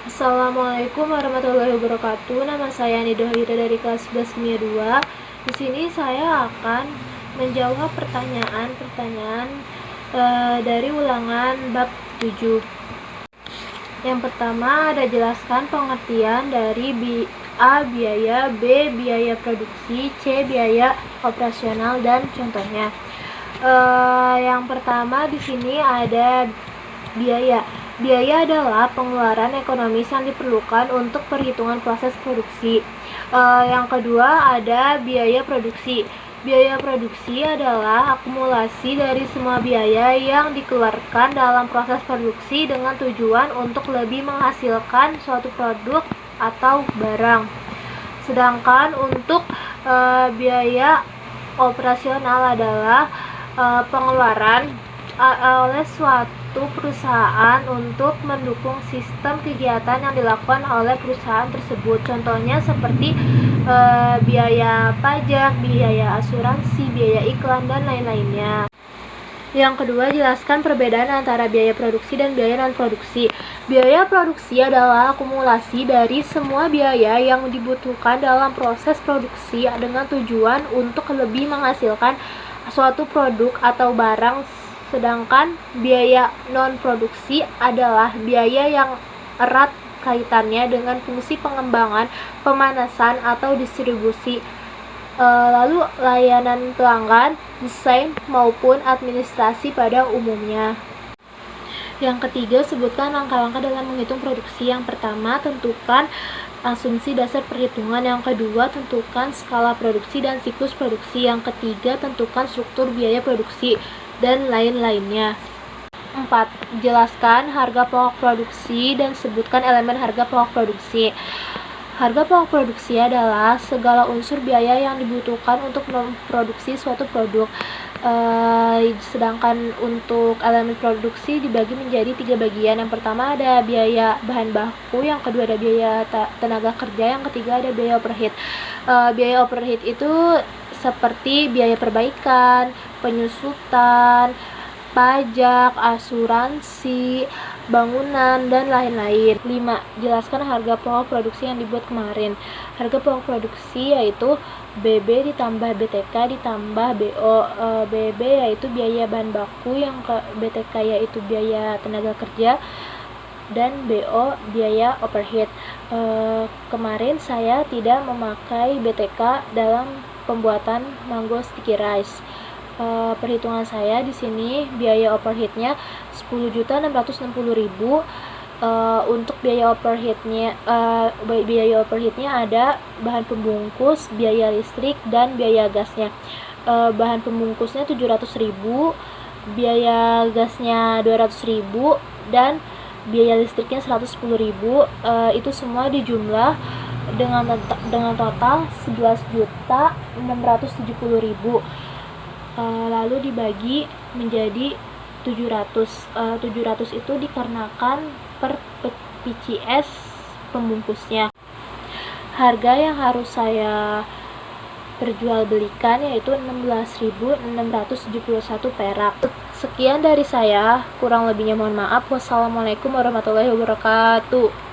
Assalamualaikum warahmatullahi wabarakatuh. Nama saya Nidah Wira dari kelas 11 Kimia 2. Di sini saya akan menjawab pertanyaan-pertanyaan dari ulangan bab 7. Yang pertama ada jelaskan pengertian dari A. Biaya, B. Biaya produksi, C. Biaya operasional, dan contohnya. Yang pertama di sini ada biaya. Biaya adalah pengeluaran ekonomis yang diperlukan untuk perhitungan proses produksi. Yang kedua ada biaya produksi. Biaya produksi adalah akumulasi dari semua biaya yang dikeluarkan dalam proses produksi dengan tujuan untuk lebih menghasilkan suatu produk atau barang. Sedangkan untuk biaya operasional adalah pengeluaran oleh suatu perusahaan untuk mendukung sistem kegiatan yang dilakukan oleh perusahaan tersebut. Contohnya seperti biaya pajak, biaya asuransi, biaya iklan, dan lain-lainnya. Yang kedua, jelaskan perbedaan antara biaya produksi dan biaya non-produksi. Biaya produksi adalah akumulasi dari semua biaya yang dibutuhkan dalam proses produksi dengan tujuan untuk lebih menghasilkan suatu produk atau barang. Sedangkan biaya non-produksi adalah biaya yang erat kaitannya dengan fungsi pengembangan, pemanasan, atau distribusi, lalu layanan pelanggan, desain, maupun administrasi pada umumnya. Yang ketiga, sebutkan langkah-langkah dalam menghitung produksi. Yang pertama, tentukan asumsi dasar perhitungan. Yang kedua, tentukan skala produksi dan siklus produksi. Yang ketiga, tentukan struktur biaya produksi, dan lain-lainnya. 4. Jelaskan harga pokok produksi dan sebutkan elemen harga pokok produksi. Harga pokok produksi adalah segala unsur biaya yang dibutuhkan untuk memproduksi suatu produk. Sedangkan untuk elemen produksi dibagi menjadi 3 bagian. Yang pertama ada biaya bahan baku, yang kedua ada biaya tenaga kerja, yang ketiga ada biaya overhead. Biaya overhead itu seperti biaya perbaikan, penyusutan, pajak, asuransi, bangunan, dan lain-lain. 5. Jelaskan harga pokok produksi yang dibuat kemarin. Harga pokok produksi yaitu BB ditambah BTK ditambah BO. BB yaitu biaya bahan baku, yang BTK yaitu biaya tenaga kerja, dan BO biaya overhead. Kemarin saya tidak memakai BTK dalam pembuatan mango sticky rice. Perhitungan saya di sini biaya overheadnya 10.660.000. Untuk biaya overheadnya ada bahan pembungkus, biaya listrik, dan biaya gasnya. Bahan pembungkusnya 700.000, biaya gasnya 200.000, dan biaya listriknya 110.000. Itu semua dijumlah dengan total 11.670.000. Lalu dibagi menjadi 700. 700 itu dikarenakan per PCS pembungkusnya. Harga yang harus saya perjualbelikan yaitu 16.671 perak. Sekian dari saya, kurang lebihnya mohon maaf. Wassalamualaikum warahmatullahi wabarakatuh.